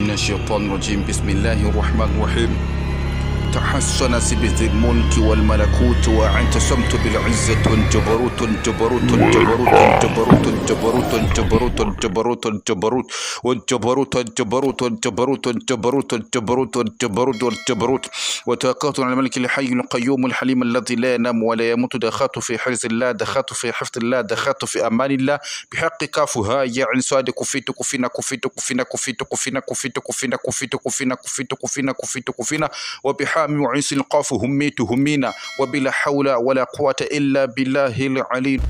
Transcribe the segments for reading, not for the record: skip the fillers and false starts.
من الشيطان الرجيم. بسم الله الرحمن الرحيم. تحسن بذي الملك والملكوت واعتصمت بالعزة والجبروت الجبروت الجبروت الجبروت الجبروت الجبروت الجبروت الجبروت والجبروت الجبروت الجبروت الجبروت الجبروت الجبروت والجبروت وتوكلت على الملك الحي القيوم الحليم الذي لا ينام ولا يموت. دخلت في حرز الله، دخلت في حفظ الله، دخلت في امان الله بحق كافها يعني صادق كفيت كفينا كفيت كفينا كفيت كفينا كفيت كفينا كفيت كفينا كفيت كفينا كفيت كفينا وبحامي وعيس القاف هميت همينا وبلا حول ولا قوة إلا بالله العلي.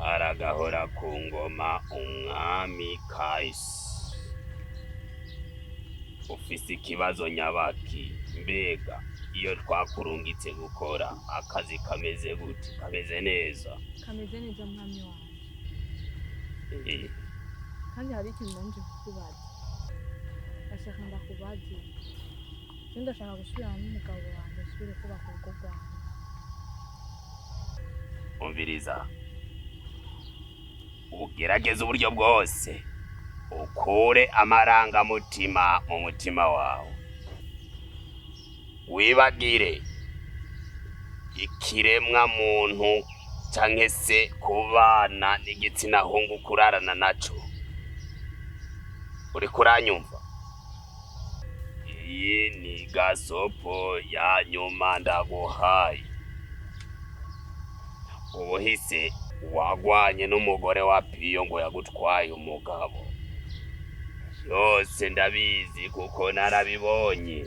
aragahora ku ngoma umwami Kahise. Ufise ikibazo nyabaki? Mbega iyo twakurungitse gukora akazi kameze gute? Kameze neza? Kameze neza mwami wanje. Kandi hari ikintu nanje kukubaza. Ndashaka ndakubaze. Ndashaka gusubira n'umugabo wanjye asubire kuba ku rugo rwanjye. Umviriza, ugerageze uburyo bwose ukure amarangamutima mu mutima wawe, wibagire ikiremwa muntu canke se kubana n'igitsina hungu kurarana naco. Uriko uranyumva? Iyi ni gasopo ya nyuma ndaguhaye. Ubuhise wagwanye n'umugore wa Piyo ngo yagutwaye umugabo. Yose ndabizi kuko narabibonye.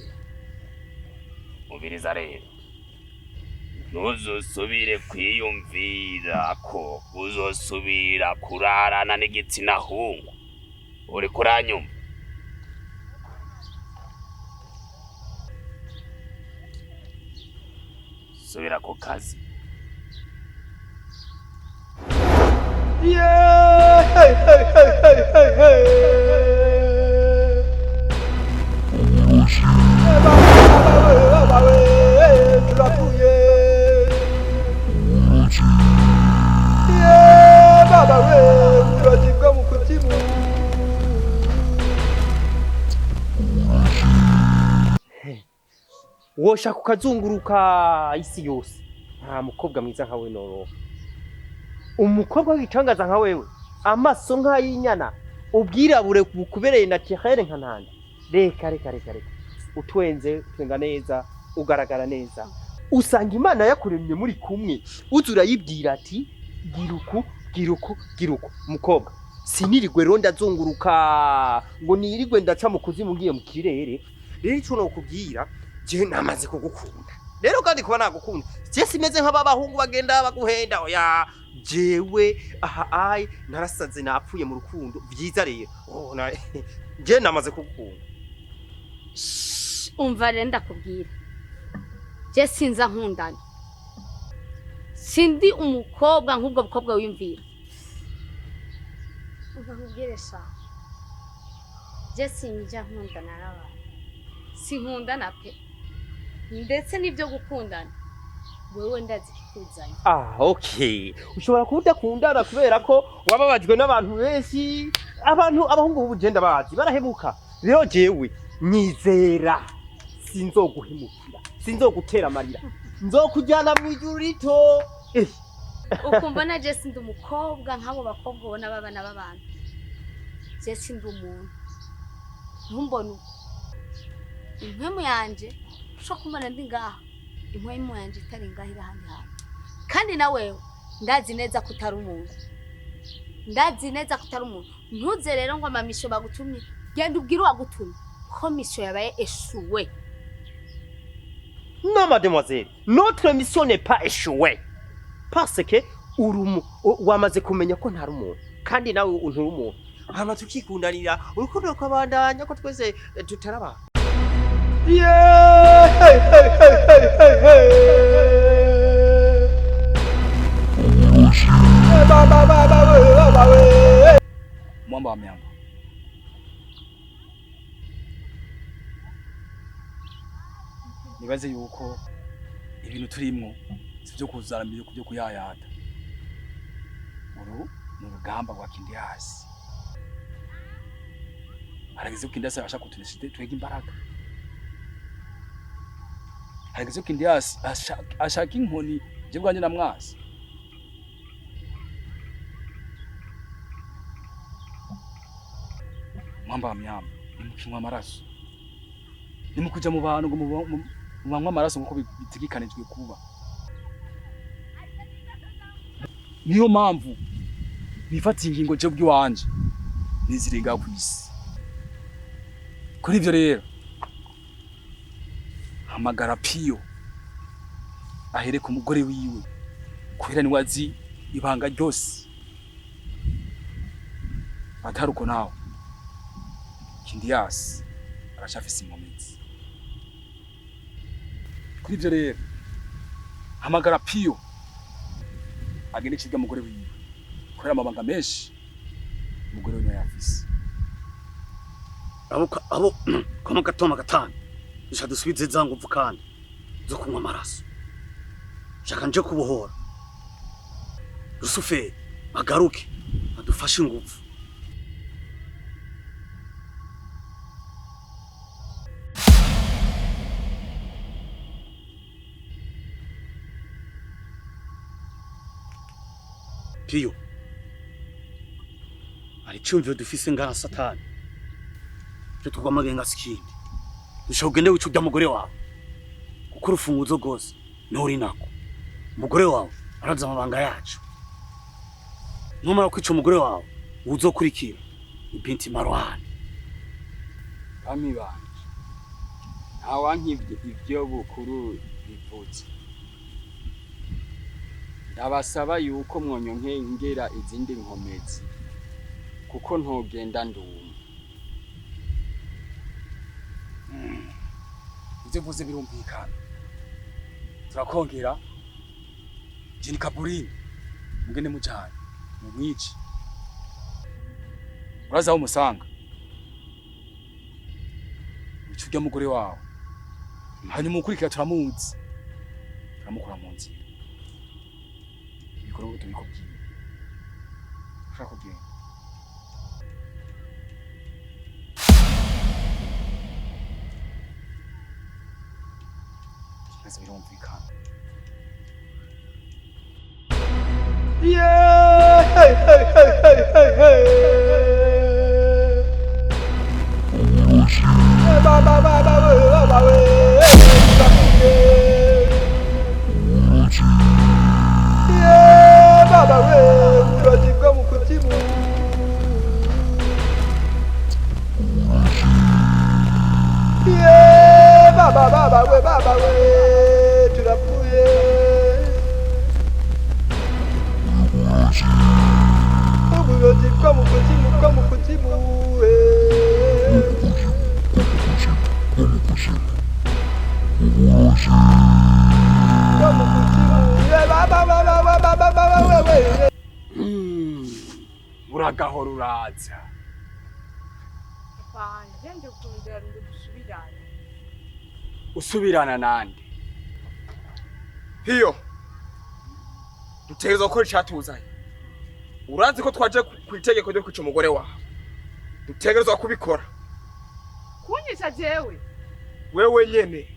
Umviriza rero, ntuzosubire kwiyumvira ko uzosubira kurarana n'igitsina hungu. Uriko uranyumva? Subira ku kazi. Woshaka ukazunguruka isi yose, nta mukobwa mwiza nka we noroha. Umukobwa w'igitangaza nka wewe, amaso nk'ayinyana, ubwirabure bukubereye naturel nka ntanda. Reka utwenze twenga neza, ugaragara neza. Usanga Imana yakuremye muri kumwe, uzura yibwira ati giruku mukobwa. Sinirigwe rero ndazunguruka ngo nirigwe ndaca mu kuzimu ngiye mu kirere. Rero ico no kubwira je namaze kugukunda. Rero kandi kuba nagukunda, je simeze nk'abahungu bagenda baguhenda oya. Jewe narasaze napfuye mu rukundo byiza rero. Je namaze kugukunda. Umva rero ndakubwira, je sinza nkundana, sindi umukobwa nk'ubwo bukobwa wiyumvira. Umva nkubwire sha, je sinja nkundana n'abantu, sinkundana pe, ndetse n'ibyo gukundana wewe ndazi kikuzanye. Okay. Ushobora kudakundana kubera ko wababajwe n'abantu benshi. Abahungu b'ubugenda bazi barahemuka. Rero jewe nyizera sinzoguhemukira. Sinzogutera amarira. Nzokujyana mu ijuru rito. Ukumva na Jesse ndi umukobwa nk'abo bakobwa ubona babana b'abantu. Jesse ndi umuntu. Ntumbona impemu yanje sho kumana ndi ngaha. Impemu yanje itari ngaha irahandi hantu. Kandi na wewe ndazi neza kutari umuntu. Ndazi neza kutari umuntu. Ntuze rero ngo amamisho bagutumye. Genda ubwire wagutumye. Ko mission yabaye échouée. Non, mademoiselle, notre mission n'est pas échouée. Parce que wamaze kumenya ko ntari umuntu kandi nawe unturi umuntu. Hama tukikundanira urukundo kwabandanya ko twese tutaraba. Mwamba wa miamba. Nibaze yuko ibintu turimwo sivyo kuzarambira kubyo kuyayata. Uru ni urugamba rwa Kindiyasi. Harageze ko Kindiyasi abasha kutunesha twega imbaraga. Harageze ko Kindiyasi ashaka inkoni je bwanje na mwasi. Mwamba wa miamba nimukinywa amaraso. Nimukuja mu bantu ngo mubanywa amaraso nkuko bitigikanijwe kuba. Niyo mpamvu bifatiye ingingo je bw'iwanje nizirenga kwisi. Kuri ivyo rero hamagara Piyo ahere ku mugore wiwe kubera ni wazi ibanga ryose. Ataruko nawe Kindiyasi arashafise imomezi. Kuri ivyo rero hamagara Piyo agende kiga mugore wiwe kubera amabanga menshi umugore we yafise. Abo kama gatoma gatanu dusubize za nguvu kandi zo kunywa amaraso. Shaka nje kubohora Rusuferi agaruke adufashe inguvu. Piyo ari cyumvyo dufise ngara Satani cyo tugwamagenga sikindi dushogende wicu bya mugore wawe kuko urufunguzo rwose nuri nako umugore wawe araza amabanga yacu. Numara kwica umugore wawe uzokurikira ibinti Marwan. Bami banje ntawankivye ivyo bukuru bivutse. Ndabasaba yuko mwonyonkengera izindi nkomezi kuko ntogenda nduma. Ivyo vuze birumvikana. Turakongera Jini Kaburini mugende mujanye mu mwici. Uraza aho umusanga ucurya mugore wawe hanyuma ukurikira turamuzi turamukura mu nzira. Bikora ubuto bikubwiye ushaka kugenda. Kibazo birumvikana. Uragahora uraza. Banje nje kundera ngo dusubirane. Usubirana nande? hiyo dutegerezwa gukora icatuzanye. Urazi ko twaje kwitegeko ryo kwica umugore wawe, dutegerezwa kubikora. Kunyica jewe Wewe nyene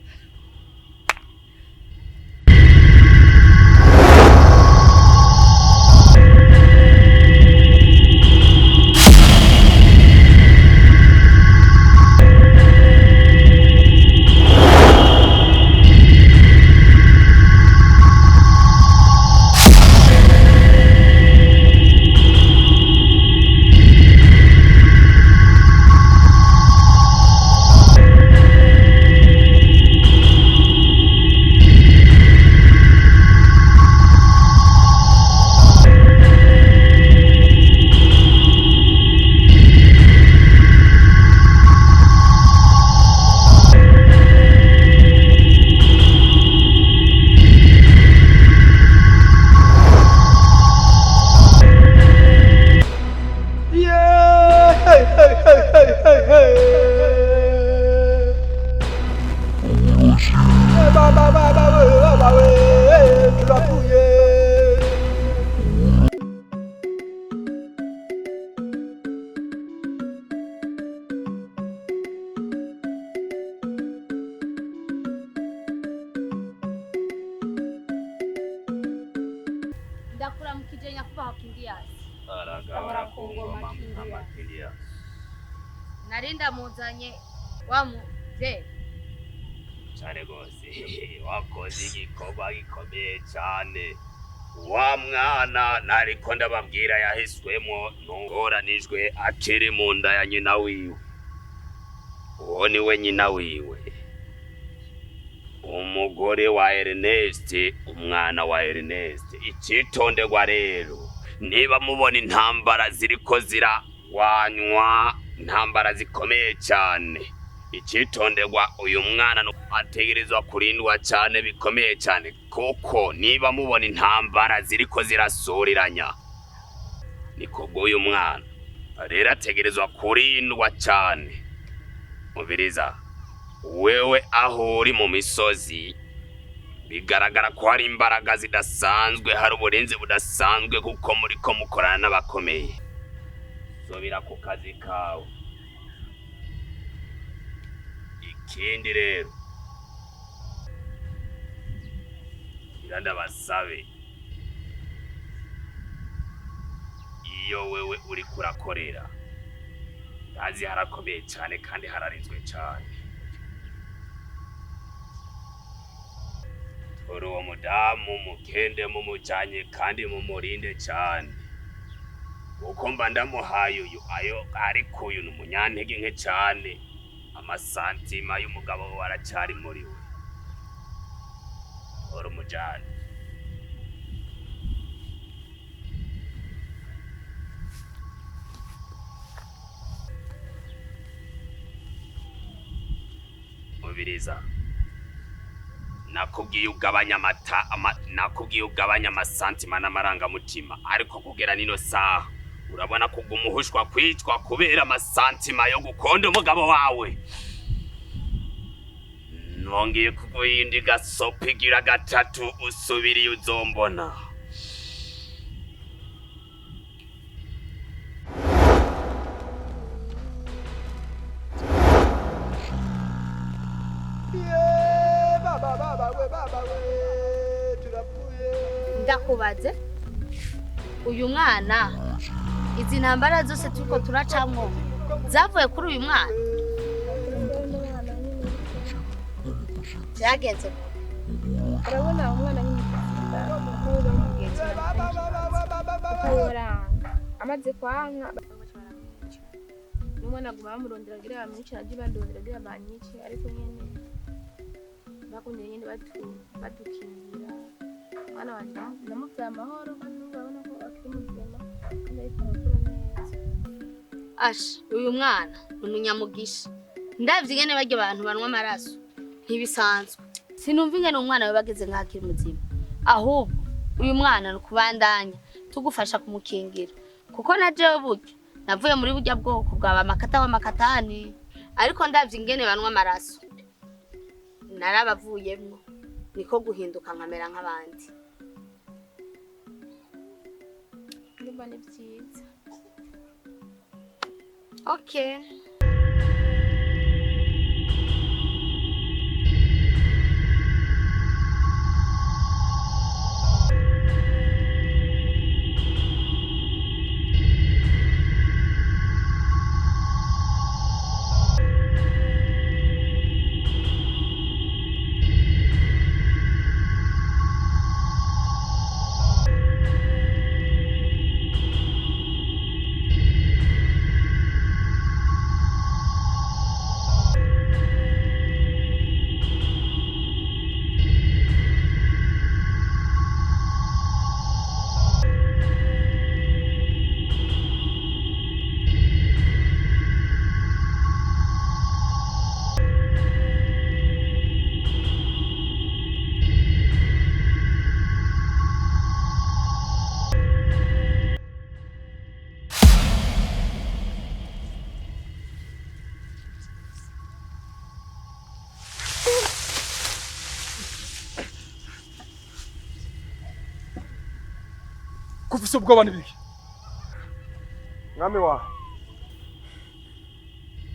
Ndakura mukije nyakubaho Kindias. Aragabura ku ngoma Kindias. Narinda muzanye wa muvyeyi. Cyane gose wakoze igikorwa gikomeye cyane. Wa mwana nariko ndababwira yahiswemo ntungoranijwe akiri mu nda ya nyina wiwe. Uwo ni we nyina wiwe. Umugore wa Ernest, umwana wa Ernest. Icitonderwa rero, niba mubona intambara ziriko ziragwanywa, intambara zikomeye cyane. Icitonderwa uyu mwana ategerezwa kurindwa cyane bikomeye cyane, kuko niba mubona intambara ziriko zirasuriranya, niko uyu mwana rero ategerezwa kurindwa cyane. Mubiriza, wewe aho uri mu misozi bigaragara ko hari imbaraga zidasanzwe, hari uburinzi budasanzwe kuko muriko mukorana n'abakomeye. Sobira ku kazi kawe. Ikindi rero, ndabasabe, iyo wewe uri kurakorera kazi harakomeye cyane kandi hararinzwe cyane. Uwo mudamu mugende mumujanye kandi mumurinde cyane, uko mba ndamuhaye uyu ayo ariko uyu n'umunyantege nke cyane, amasantima y'umugabo we aracyari muri we. Ora umujane. Mubiriza, nakubwiye ugabanya amasantima n'amarangamutima, ariko kugera nino saha urabona kuguma uhushwa kwicwa kubera amasantima yo gukonda umugabo wawe. Nongeye kuguyindi gasopa igira gatatu usubiriye uzombona. Ndakubaze, uyu mwana izi ntambara zose turiko turacamwo zavuye kuri uyu mwana? Byagenze urabona umwana nyine amaze kwanka n'umwana aguma bamurondera agira bamwice, naje bandondera agira banyice, ariko nyene bakunye nyene badukingira. Mwana wanje ndamuvye amahoro kandi urabona ko akiri muzima kandi ariko arakura neza. Asha, uyu mwana n'umunyamugisha. Ndavye ingene barya abantu banwa amaraso ntibisanzwe. Sinumva ingene umwana we bageze nk'akiri muzima. Ahubwo uyu mwana n'ukubandanya tugufasha kumukingira, kuko naje burya navuye muri burya bwoko bwa makata wa makatani, ariko ndavye ingene banwa amaraso narabavuyemwo. niko guhinduka nkamera nk'abandi. ndumva ni byiza. Okay. Kufise ubwoba nibiki? Mwami wa.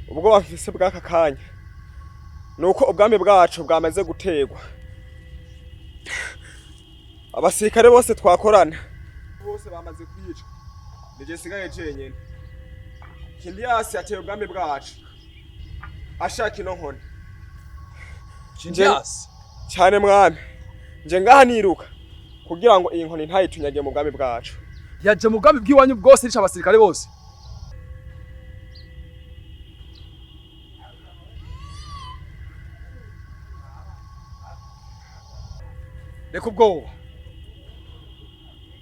Ubwoba mfise bw'aka kanya. Nuko ubwami bwacu bwamaze gutegwa. Abasirikare bose twakorana bose bamaze kwica. Nije sigaye jenyene. Kindiyasi ateye ubwami bwacu. Ashaka ino nkoni. Kindiyasi cyane mwami. Nje ngaha niruka kugira ngo iyi nkoni ntayitunyage mu bwami bwacu. Yaje mu bwami bw'iwanyu bwose rica abasirikare bose. Reka ubwoba.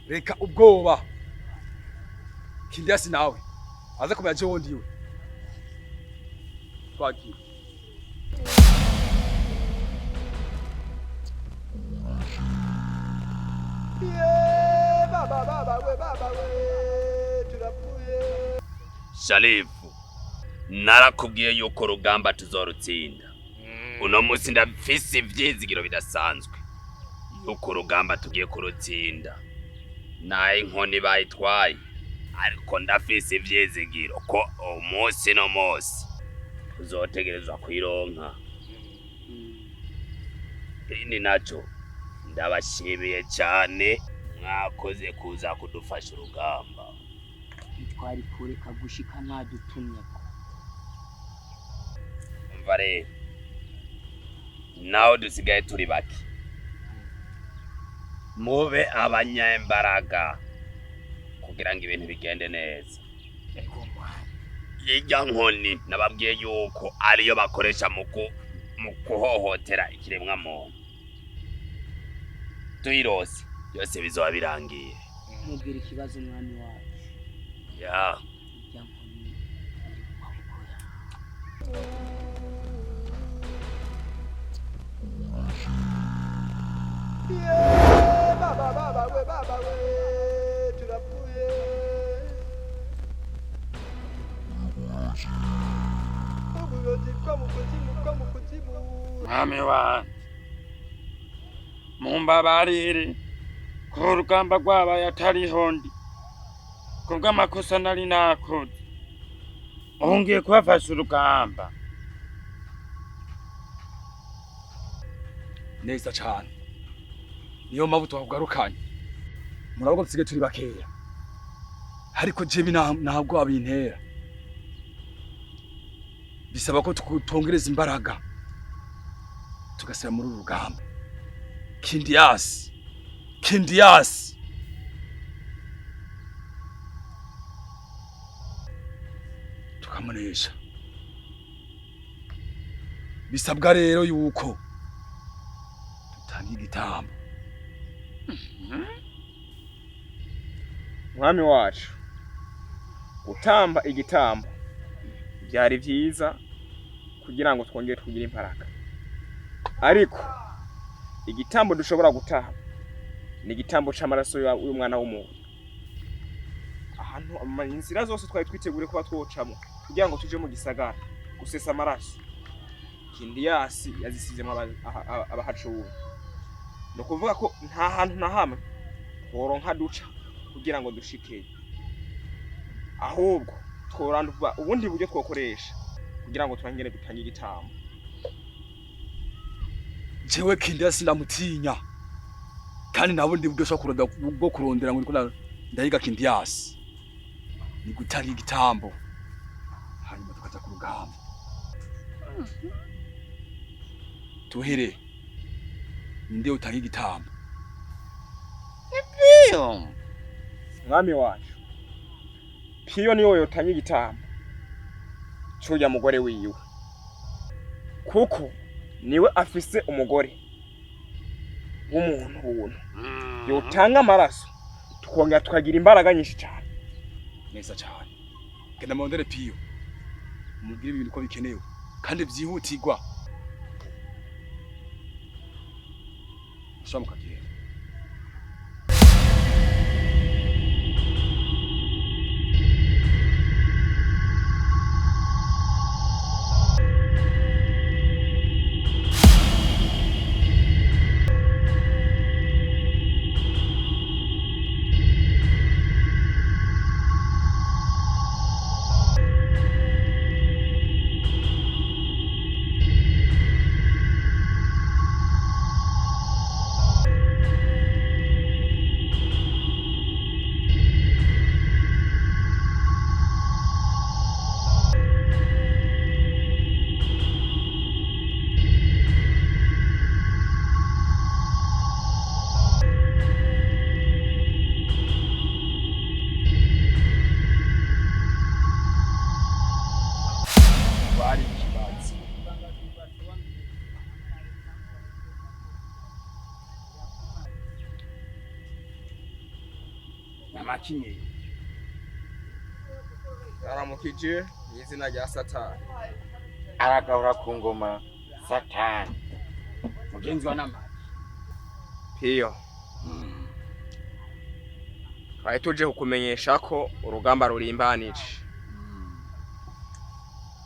Reka ubwoba. Kindiyasi nawe aza kumenya je wondiwe. Twagiye. Sharifu, narakubwiye yuko urugamba tuzorutsinda. Uno munsi ndafise ivyizigiro bidasanzwe yuko urugamba tugiye kurutsinda. Naye inkoni bayitwaye, ariko ndafise ivyizigiro ko umunsi no munsi tuzotegerezwa kwironka. Ini naco ndabashimiye cyane, mwakoze kuza kudufasha urugamba. Ntitwari kureka gushika ntadutumye ko. Umva rero, naho dusigaye turi bake, mube abanyembaraga kugira ngo ibintu bigende neza. Irya nkoni nababwiye yuko ariyo bakoresha mu kuhohotera ikiremwa muntu. Tuyirose byose bizoba birangiye. Mubwira ikibazo mwami wacu. Ya. Irya nkoni iri mu maboko yawe. Baba we turapfuye. Uburozi bwo mu kuzimu. Mwami wanjye, mumbabarire ko urugamba rwabaye atariho ndi, kubw'amakosa nari nakoze. Ubu ngiye kubafasha urugamba. Neza cyane. Niyo mpamvu twakugarukanye. Murabwo dusigaye turi bakeya. Ariko jewe ntabwo abintera. Bisaba ko tukongereza imbaraga tugasira muri uru rugamba. Kindiyasi tukamunesha. Bisabwa rero yuko tutanga igitambo. Mwami wacu, gutamba igitambo byari byiza kugira ngo twongere tugire imbaraga. Ariko igitambo dushobora gutaha ni igitambo c'amaraso y'umwana w'umuntu. Ahantu inzira zose twari twitegure kuba twocamo kugira ngo tuje mu gisagara gusesa amaraso. Kindiyasi yazisizemo abahacuwe. ni ukuvuga ko nta hantu na hamwe tworonka duca kugira ngo dushikeyo, ahubwo tworanduva ubundi buryo twokoresha kugira ngo turangire dutange igitambo. jewe Kindya sindamutinya kandi nabundi buryo shaka bwo kurondera ngo ndiko ndahiga Kindyas ni gutanga igitambo hanyuma tukaja ku rugamba. Tuhere ninde utanga igitambo? Piyo. Mwami wacu, Piyo niwe yotanga igitambo c'urya mugore wiwe, kuko niwe afise umugore w'umuntu yotanga amaraso tukongera tukagira imbaraga nyinshi cyane. Neza cyane. Genda mondere Piyo mubwire ibintu ko bikenewe kandi byihutirwa. Shamuka gihe. Namakinye. Aramukije izina rya Satani. Aragahora ku ngoma Satani. Mugenzi wa nama. Piyo. Twari tuje kukumenyesha ko urugamba rurimbanije.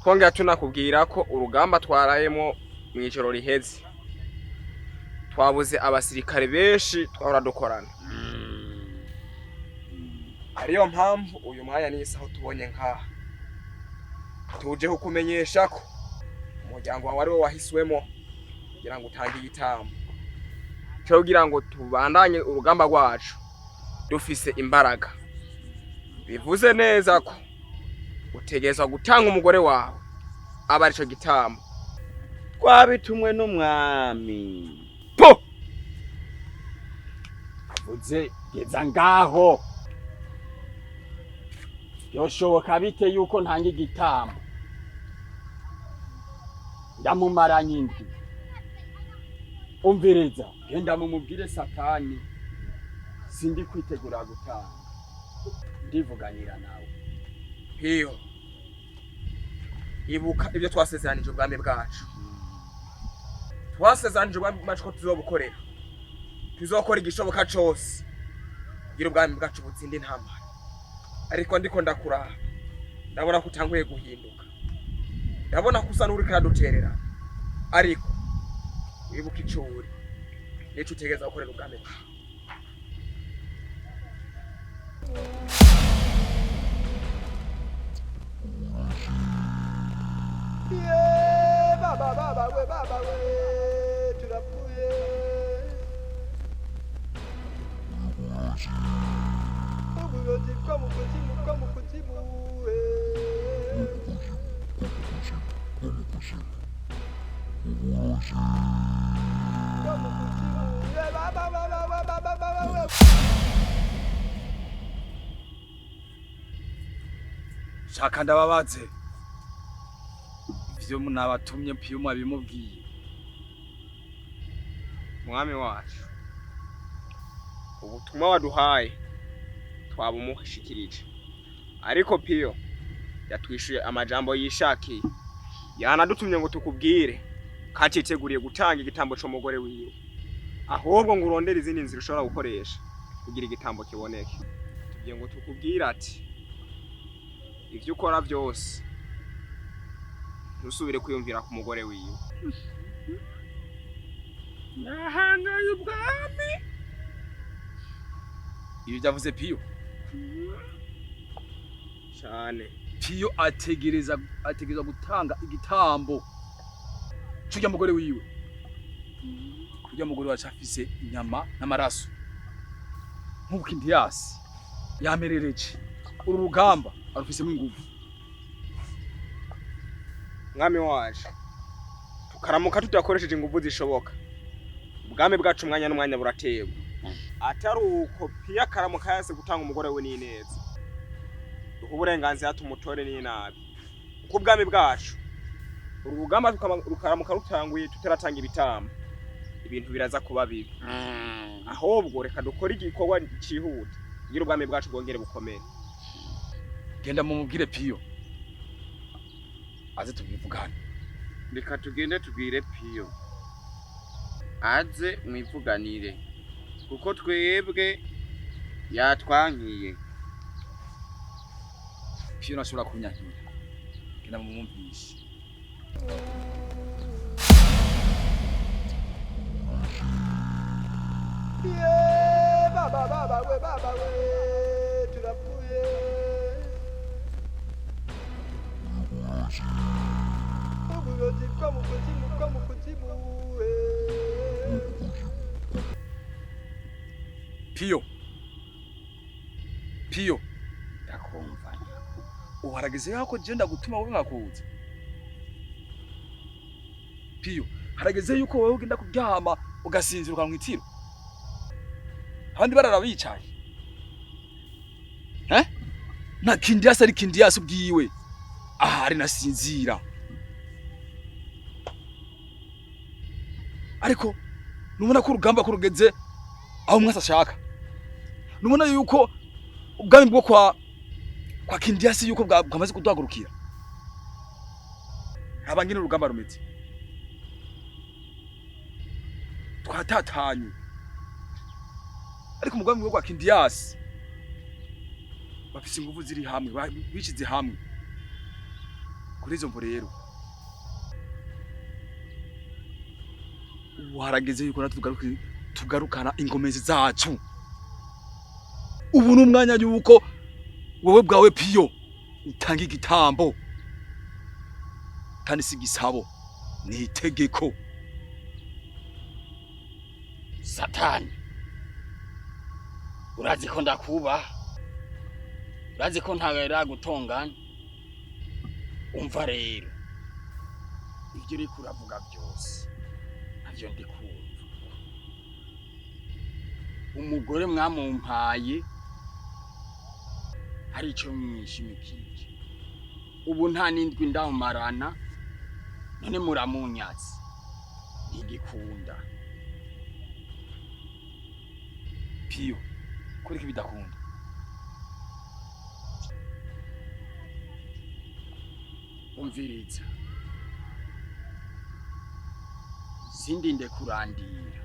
Twongera tunakubwira ko urugamba twarayemo mu ijoro riheze twabuze abasirikare benshi twahora dukorana. Ariyo mpamvu uyu mwanya n'isaho tubonye nkaha tuje kukumenyesha ko umuryango wawe ari wo wahiswemo kugira ngo utange igitambo cyo kugira ngo tubandanye urugamba rwacu dufise imbaraga. Bivuze neza ko utegerezwa gutanga umugore wawe aba arico gitambo. Twabitumwe n'umwami. Po! Avuze geza ngaho. Yoshoboka bite yuko ntanga igitambo? Ndamumaranye indwi. Umvireza, genda mumubwire Satani sindi kwitegura gutanga. Ndivuganira nawe. Piyo. Ibuka ibyo twasezeranije ubwami bwacu. Twasezeranije ubwami bwacu ko tuzobukorera. Tuzokora igishoboka cyose kugira ubwami bwacu butsinde intambara. Ariko ndiko ndakuraha ndabona ko utanguye guhinduka, ndabona ko usa n'uri karaduterera, ariko wibuka icuri nico utegeza gukorera ubwami bwawe. Baba we turapfuye. Uburozi bwo mu kuzimu Shaka ndababaze ivyo munabatumye Piyo mwabimubwiye. Mwami wacu, ubutumwa waduhaye twabumushikirije, ariko Piyo yatwishuye amajambo yishakiye. Yanadutumye ngo tukubwire kaciteguriye gutanga igitambo c'umugore wiwe, ahubwo ngo urondere izindi nzira ushobora gukoresha kugira igitambo kiboneke. Tugiye ngo tukubwire ati ivyo ukora byose ntusubire kwiyumvira ku mugore wiwe. nahangaye ubwami. Ibi byavuze Piyo. cyane. Piyo ategereza gutanga igitambo cy'ujya mugore wiwe. Kujya mugore wacu afise inyama n'amaraso. Nk'uko Indiyasi yamerereje. Uru rugamba arufisemo ingufu. Mwami waje. Tukaramuka tudakoresheje ingufu zishoboka. Ubwami bwacu umwanya n'umwanya burategwa. Atari uko Piyo karamuka yase gutanga umugore we n'ineza. Uburenganzira tumutore n'inabi. Uko ubwami bwacu urugamba rukaramuka rutanguye tutaratanga ibitambo. Ibintu biraza kuba bibi. Ahubwo reka dukora igikorwa cyihuta. Ngira ubwami bwacu bwongere bukomere. Genda mumubwire Piyo. Aze tubivugane. Reka tugende tubwire Piyo. Aze mwivuganire. Kuko twebwe yatwankiye. Piyo nashobora kunyakira. Genda mumumvishe. Baba we turapfuye. Uburozi bwo mu kuzimu. Piyo. Ndakumva. Uharageze yako genda gutuma wowe nkakuza. Piyo, harageze yuko wowe ugenda kuryama ugasinzira ukamwitiro. Abandi barara bicaye. Na Kindiyasi ari Kindiyasi ubwiwe. Ahari nasinzira. Ariko numuna ko urugamba kurugeze aho mwasa ashaka. Numuna yuko ubwami bwo kwa Kindiyasi yuko bwamaze kuduhagurukira. Abangine urugamba rumeze. Twatatanye. Ariko umugabo bwo kwa Kindiyasi bafise ingufu ziri hamwe, bishize hamwe. Kuri izo mvo rero harageze yuko natwe tugarukana ingomezi zacu. Ubu n'umwanya yuko wowe bwawe Piyo utanga igitambo. Kandi sigisabo ni itegeko. Satani. Urazi ko ndakuba. Urazi ko ntagera gutongana. Umva rero. Ibyo uri kuravuga byose. Navyo ndi kumva. Umugore mwamumpaye hari ico mwishimikije. Ubu nta nindwi ndamumarana. None muramunyatsi. Ntigikunda. Piyo, kuri kibidakunda. Umviriza. Sindinde kurandira.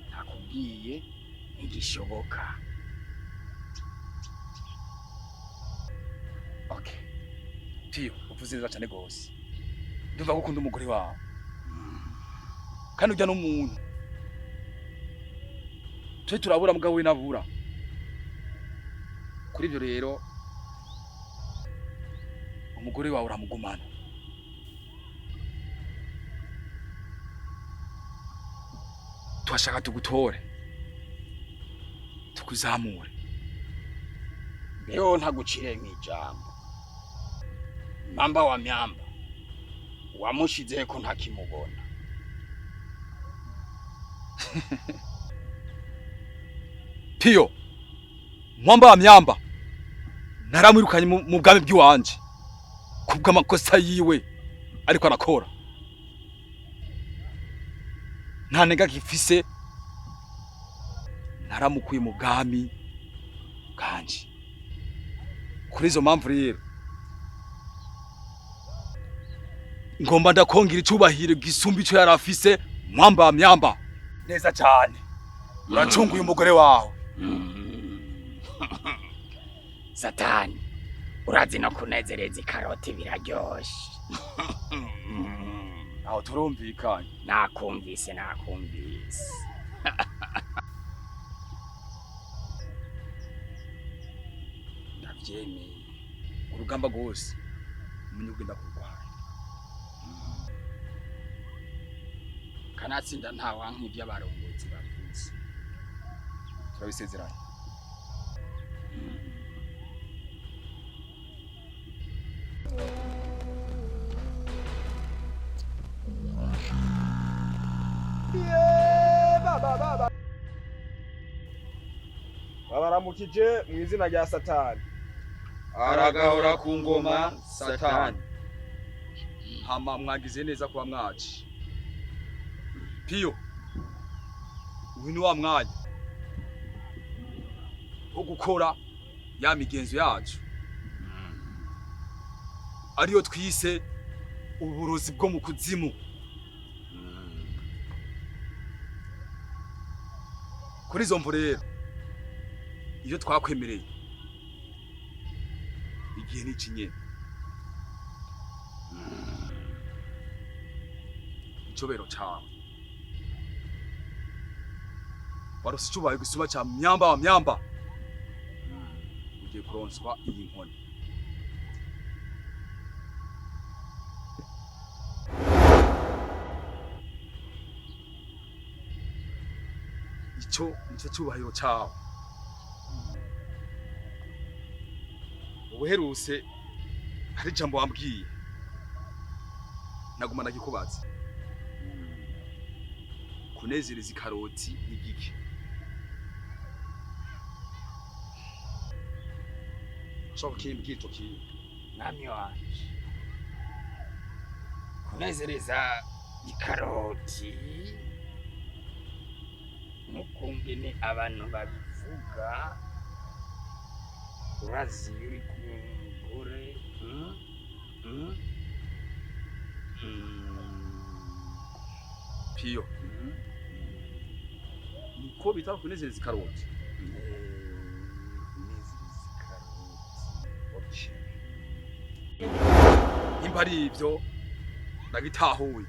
Nakubwiye ntigishoboka. Okay. Piyo, uvuze neza cyane gose. Ndumva ko ukunda umugore wawe. Kandi ujya n'umuntu. Twe turabura mugabo we nabura. Kuri ibyo rero umugore wawe uramugumana. Twashaka tugutore. Tukuzamure. Leo ntagucire nk'ijambo. Mamba wa myamba. Wamushize ko ntakimubona. Piyo, mwamba wa myamba naramwirukanye mu bwami bw'iwanje kubw'amakosa yiwe ariko arakora. Nta nega gifise, naramukuye mu bwami bwanje. Kuri izo mpamvu rero ngomba ndakongera icubahiro gisumba ico yari afise mwamba wa myamba. Neza cyane uracunguye umugore wawe. Satani, urazi no kunezereza ikaroti biraryoshe. aho turumvikanye. nakumvise Ndavyemeye. Urugamba rwose umenye ugenda kurwanya. kanatsinda ntawanka ibyo abarongozi bavuze Turabisezeranye. babaramukije mu izina rya Satani. Aragahora ku ngoma Satani. Hama mwagize neza kuba mwaci. Piyo. Uyu ni wa mwanya wo gukora ya migenzo yacu. Ariyo twise uburozi bwo mu kuzimu. Kuri izo mvo rero iyo twakwemereye igihe ni kinyene. Icobero cawe warose icubaye gisuba ca myamba wa myamba. Ugiye kuronswa iyi nkoni. Ico nico cubahiro cawe. Ubuheruse hari ijambo wambwiye naguma ndagikubaza. Kunezereza ikaroti n'igiki. Shaka kimbwira ico kintu. mwami wanje kunezereza ikaroti mukungene abantu babivuga urazi uri kumugore Piyo. Niko bitaba kunezereza ikaroti. kunezereza ikaroti Nimba ari ivyo ndagitahuye.